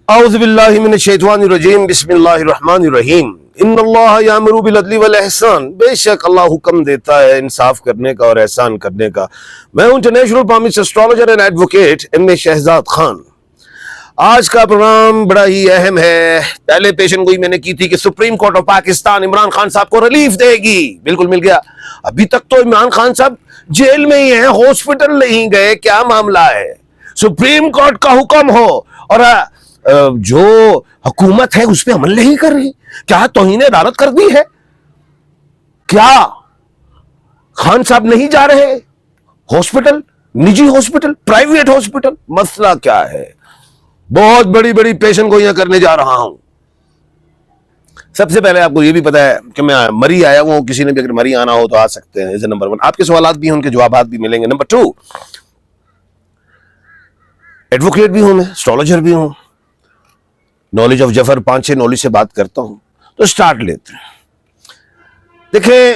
اعوذ باللہ من الشیطان الرجیم بسم اللہ الرحمن الرحیم ان اللہ یامر بالعدل والاحسان. بے شک اللہ حکم دیتا ہے انصاف کرنے کا اور احسان کرنے کا. میں ہوں international promise astrologer and advocate M A Shahzad Khan. آج کا پروگرام بڑا ہی اہم ہے. پہلے پیشن گوئی میں نے کی تھی کہ supreme court of Pakistan Imran Khan صاحب کو ریلیف دے گی. بالکل مل گیا. ابھی تک تو عمران خان صاحب جیل میں ہی ہیں, ہاسپٹل نہیں گئے. کیا معاملہ ہے؟ سپریم کورٹ کا حکم ہو اور جو حکومت ہے اس پہ عمل نہیں کر رہی. کیا توہین عدالت کر دی ہے؟ کیا خان صاحب نہیں جا رہے ہاسپٹل, نجی ہاسپٹل, پرائیویٹ ہاسپٹل؟ مسئلہ کیا ہے؟ بہت بڑی بڑی پیشن گوئیاں کرنے جا رہا ہوں. سب سے پہلے آپ کو یہ بھی پتا ہے کہ میں مری آیا ہوں. کسی نے بھی اگر مری آنا ہو تو آ سکتے ہیں. نمبر 1, آپ کے سوالات بھی ہیں, ان کے جوابات بھی ملیں گے. نمبر 2, ایڈوکیٹ بھی ہوں میں, اسٹرالوجر بھی ہوں, نالج آف جفر 5-6 نالج سے بات کرتا ہوں. تو سٹارٹ لیتے ہیں. دیکھیں,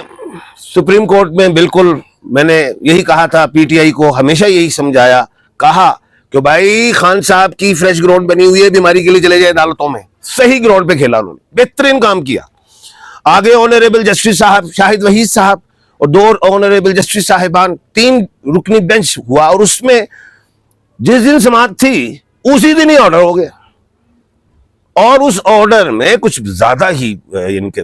سپریم کورٹ میں بالکل میں نے یہی کہا تھا, پی ٹی آئی کو ہمیشہ یہی سمجھایا, کہا کہ بھائی خان صاحب کی فریش گراؤنڈ بنی ہوئی ہے, بیماری کے لیے چلے جائے عدالتوں میں. صحیح گراؤنڈ پہ کھیلا انہوں نے, بہترین کام کیا. آگے آنریبل جسٹس صاحب شاہد وحید صاحب اور 2 آنریبل جسٹس صاحبان, 3 رکنی بینچ ہوا, اور اس میں جس دن سماعت تھی اسی دن ہی آرڈر ہو گیا. اور اس آرڈر میں کچھ زیادہ ہی ان کے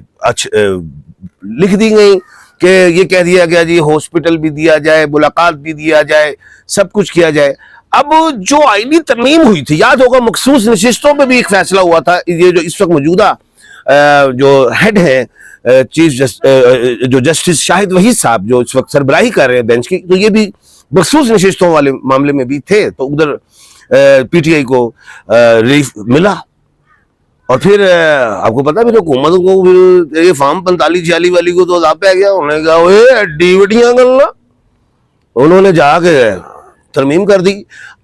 لکھ دی گئی کہ یہ کہہ دیا گیا جی ہاسپٹل بھی دیا جائے, ملاقات بھی دیا جائے, سب کچھ کیا جائے. اب جو آئینی ترمیم ہوئی تھی, یاد ہوگا مخصوص نشستوں پہ بھی ایک فیصلہ ہوا تھا. یہ جو اس وقت موجودہ جو ہیڈ ہیں چیف جو جسٹس شاہد وحید صاحب جو اس وقت سربراہی کر رہے ہیں بینچ کی, تو یہ بھی مخصوص نشستوں والے معاملے میں بھی تھے. تو ادھر پی ٹی آئی کو ریلیف ملا. اور پھر آپ کو پتا پھر حکومت کو یہ فارم 45-46 والی کو تو عذاب پہ گیا. انہوں نے کہا ڈیوٹیاں کرنا, انہوں نے جا کے ترمیم کر دی.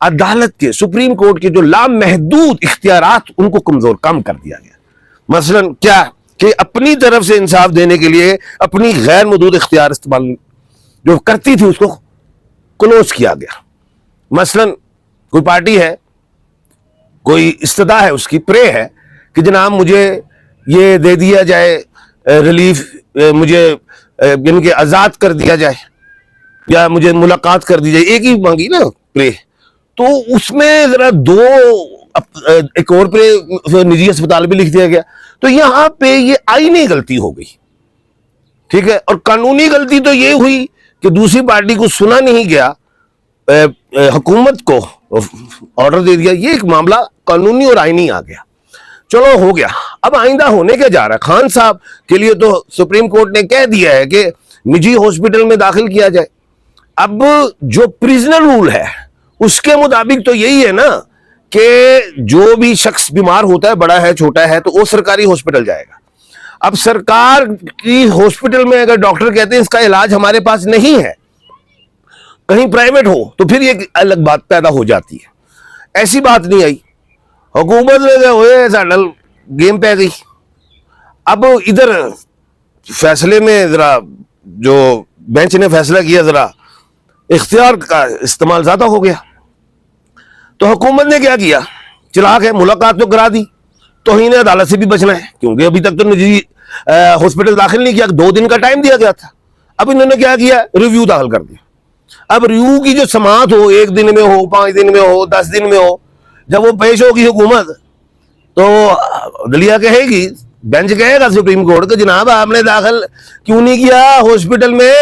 عدالت کے, سپریم کورٹ کے جو لامحدود اختیارات, ان کو کم کر دیا گیا. مثلا کیا کہ اپنی طرف سے انصاف دینے کے لیے اپنی غیر محدود اختیار استعمال جو کرتی تھی اس کو کلوز کیا گیا. مثلا کوئی پارٹی ہے, کوئی استدعا ہے, اس کی پرے ہے کہ جناب مجھے یہ دے دیا جائے ریلیف, مجھے ان کے آزاد کر دیا جائے, یا مجھے ملاقات کر دی جائے. ایک ہی مانگی نا پرے, تو اس میں ذرا 2 ایک اور پرے نجی اسپتال بھی لکھ دیا گیا. تو یہاں پہ یہ آئینی غلطی ہو گئی, ٹھیک ہے. اور قانونی غلطی تو یہ ہوئی کہ دوسری پارٹی کو سنا نہیں گیا, حکومت کو آرڈر دے دیا. یہ ایک معاملہ قانونی اور آئینی آ گیا. چلو ہو گیا. اب آئندہ ہونے کے جا رہا ہے, خان صاحب کے لیے تو سپریم کورٹ نے کہہ دیا ہے کہ نجی ہاسپٹل میں داخل کیا جائے. اب جو پریزنر رول ہے اس کے مطابق تو یہی ہے نا کہ جو بھی شخص بیمار ہوتا ہے, بڑا ہے چھوٹا ہے, تو وہ سرکاری ہاسپٹل جائے گا. اب سرکار کی ہاسپٹل میں اگر ڈاکٹر کہتے ہیں اس کا علاج ہمارے پاس نہیں ہے, کہیں پرائیویٹ ہو, تو پھر یہ الگ بات پیدا ہو جاتی ہے. ایسی بات نہیں آئی, حکومت میں ہوئے سینڈل گیم پہ گئی. اب ادھر فیصلے میں ذرا جو بینچ نے فیصلہ کیا, ذرا اختیار کا استعمال زیادہ ہو گیا. تو حکومت نے کیا کیا, چلاک ہے, ملاقات تو کرا دی. توہین عدالت سے بھی بچنا ہے, کیونکہ ابھی تک تو نجی ہاسپٹل داخل نہیں کیا, 2 دن کا ٹائم دیا گیا تھا. اب انہوں نے کیا کیا, ریویو داخل کر دیا. اب ریویو کی جو سماعت ہو, 1 دن میں ہو, 5 دن میں ہو, 10 دن میں ہو, جب وہ پیش ہوگی حکومت تو عدلیہ کہے گی, بینچ کہے گا سپریم کورٹ کہ جناب آپ نے داخل کیوں نہیں کیا ہاسپٹل میں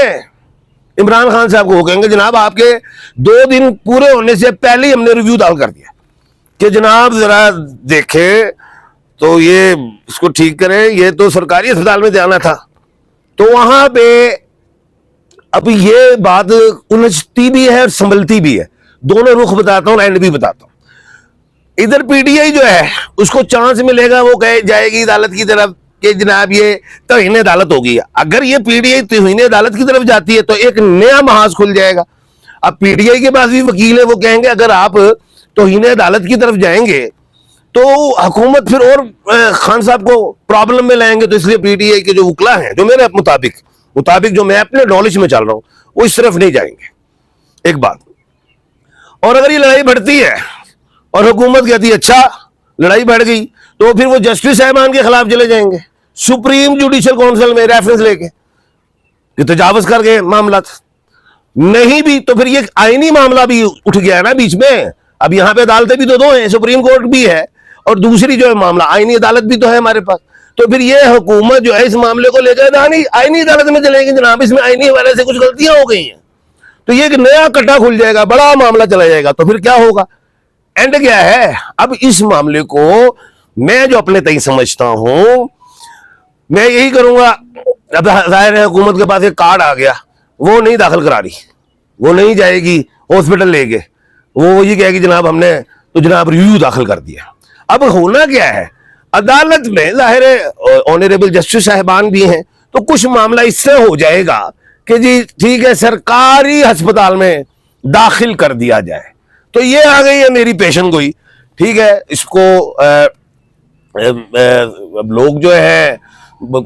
عمران خان صاحب کو. وہ کہیں گے جناب آپ کے 2 دن پورے ہونے سے پہلے ہی ہم نے ریویو داخل کر دیا کہ جناب ذرا دیکھیں تو یہ اس کو ٹھیک کریں, یہ تو سرکاری اسپتال میں جانا تھا. تو وہاں پہ اب یہ بات الجھتی بھی ہے اور سنبھلتی بھی ہے. دونوں رخ بتاتا ہوں, اینڈ بھی بتاتا ہوں. ادھر پی ٹی آئی جو ہے اس کو چانس ملے گا, وہ کہے جائے گی عدالت کی طرف کہ جناب یہ توہین عدالت ہوگی. اگر یہ پی ٹی آئی توہین عدالت کی طرف جاتی ہے تو ایک نیا محاذ کھل جائے گا. اب پی ٹی آئی کے پاس بھی وکیل ہے, وہ کہیں گے اگر آپ توہین عدالت کی طرف جائیں گے تو حکومت پھر اور خان صاحب کو پرابلم میں لائیں گے. تو اس لیے پی ٹی آئی کے جو وکلا ہیں, جو میرے مطابق جو میں اپنے نالج میں چل رہا ہوں, وہ اس طرف نہیں جائیں گے. ایک بات. اور اگر یہ لڑائی بڑھتی ہے اور حکومت کہتی ہے اچھا لڑائی بڑھ گئی تو پھر وہ جسٹس صاحبان کے خلاف چلے جائیں گے سپریم جوڈیشل کونسل میں ریفرنس لے کے کہ تجاوز کر گئے معاملات. نہیں بھی تو پھر یہ آئینی معاملہ بھی اٹھ گیا ہے نا بیچ میں. اب یہاں پہ عدالتیں بھی تو دو ہیں, سپریم کورٹ بھی ہے اور دوسری جو ہے معاملہ آئینی عدالت بھی تو ہے ہمارے پاس. تو پھر یہ حکومت جو ہے اس معاملے کو لے کر آئینی عدالت میں چلے گی جناب اس میں آئینی حوالے سے کچھ غلطیاں ہو گئی ہیں, تو یہ ایک نیا کٹا کھل جائے گا, بڑا معاملہ چلا جائے گا. تو پھر کیا ہوگا, اینڈ کیا ہے. اب اس معاملے کو میں جو اپنے تئیں سمجھتا ہوں, میں یہی کروں گا. اب ظاہر ہے حکومت کے پاس ایک کارڈ آ گیا, وہ نہیں داخل کرا رہی, وہ نہیں جائے گی ہاسپٹل لے کے, وہ یہ کہے گی جناب ہم نے تو جناب ریویو داخل کر دیا. اب ہونا کیا ہے, عدالت میں ظاہر ہے آنریبل جسٹس صاحبان بھی ہیں, تو کچھ معاملہ اس سے ہو جائے گا کہ جی ٹھیک ہے سرکاری ہسپتال میں داخل کر دیا جائے. تو یہ آ گئی ہے میری پیشن گوئی. ٹھیک ہے, اس کو لوگ جو ہے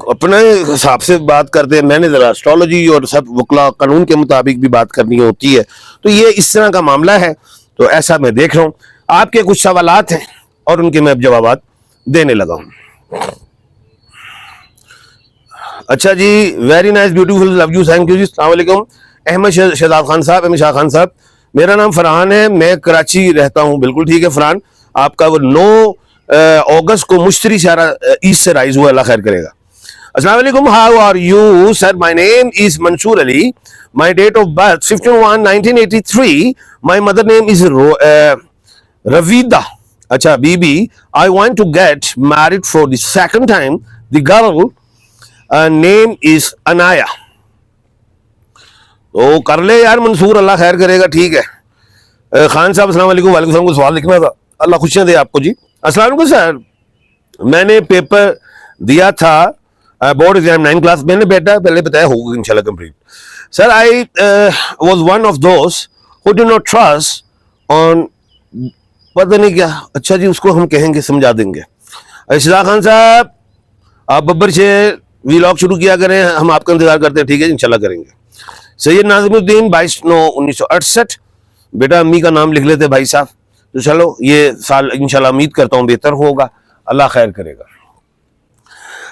اپنے حساب سے بات کرتے ہیں, میں نے ذرا اسٹرالوجی اور سب وکلا قانون کے مطابق بھی بات کرنی ہوتی ہے. تو یہ اس طرح کا معاملہ ہے, تو ایسا میں دیکھ رہا ہوں. آپ کے کچھ سوالات ہیں اور ان کے میں اب جوابات دینے لگا ہوں. اچھا جی, very nice beautiful, love you, thank you ji. السلام علیکم. احمد شہزاد خان صاحب, احمد شاہ خان صاحب, میرا نام فرحان ہے, میں کراچی رہتا ہوں. بالکل ٹھیک ہے فرحان, آپ کا وہ 9 اگست کو مشتری شہرہ ایسٹ سے رائز ہوا, اللہ خیر کرے گا. السلام علیکم, how are you sir, my name is Mansoor Ali, my date of birth 15/1/1983, my mother name is Ruwaida. اچھا بی بی, I want to get married for the second time. The girl name is Anaya. تو کر لے یار منصور, اللہ خیر کرے گا. ٹھیک ہے خان صاحب, السلام علیکم. وعلیکم السلام. کو سوال لکھنا تھا, اللہ خوشیاں دے آپ کو جی. السلام علیکم سر, میں نے پیپر دیا تھا بورڈ ایگزام 9 کلاس. میں نے بیٹا پہلے بتایا ہوگا انشاءاللہ complete. Sir I was one of those who did not trust on پتہ نہیں کیا. اچھا جی, اس کو ہم کہیں گے, سمجھا دیں گے. اشراق خان صاحب, آپ ببر سے ویلاگ شروع کیا کریں, ہم آپ کا انتظار کرتے ہیں. ٹھیک ہے انشاءاللہ کریں گے. سید ناظم الدین 22/9/1968, بیٹا امی کا نام لکھ لیتے بھائی صاحب. تو چلو یہ سال انشاءاللہ امید کرتا ہوں بہتر ہوگا, اللہ خیر کرے گا.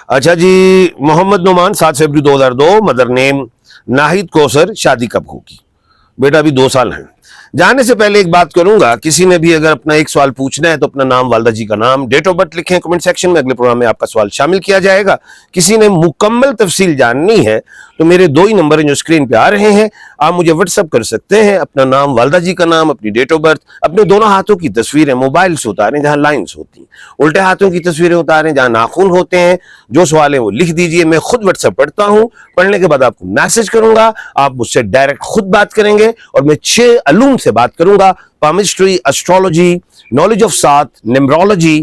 اچھا جی, محمد نعمان 7 فروری 2002, مدر نیم ناہید کوثر, شادی کب ہوگی؟ بیٹا ابھی 2 سال ہیں. جانے سے پہلے ایک بات کروں گا, کسی نے بھی اگر اپنا ایک سوال پوچھنا ہے تو اپنا نام, والدہ جی کا نام, ڈیٹ آف برتھ لکھیں کمنٹ سیکشن میں, اگلے پروگرام میں آپ کا سوال شامل کیا جائے گا. کسی نے مکمل تفصیل جاننی ہے تو میرے 2 ہی نمبر ہیں جو اسکرین پہ آ رہے ہیں, آپ مجھے واٹس ایپ کر سکتے ہیں. اپنا نام, والدہ جی کا نام, اپنی ڈیٹ آف برتھ, اپنے دونوں ہاتھوں کی تصویریں موبائل سے اتاریں جہاں لائنز ہوتی ہیں, الٹے ہاتھوں کی تصویریں اتاریں جہاں ناخن ہوتے ہیں. جو سوال ہے وہ لکھ دیجئے, میں خود واٹس ایپ پڑھتا ہوں, پڑھنے کے بعد آپ کو میسج کروں گا, آپ مجھ سے ڈائریکٹ خود بات کریں گے, اور میں 6 علوم سے بات کروں گا: پامسٹری, اسٹرالوجی, نالج آف سات, نیمرولوجی,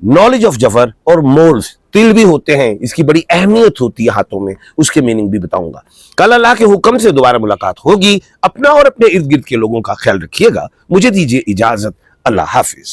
نالج آف جفر اور مولز. تل بھی ہوتے ہیں, اس کی بڑی اہمیت ہوتی ہے ہاتھوں میں, اس کے میننگ بھی بتاؤں گا. کل اللہ کے حکم سے دوبارہ ملاقات ہوگی. اپنا اور اپنے ارد گرد کے لوگوں کا خیال رکھیے گا. مجھے دیجیے اجازت, اللہ حافظ.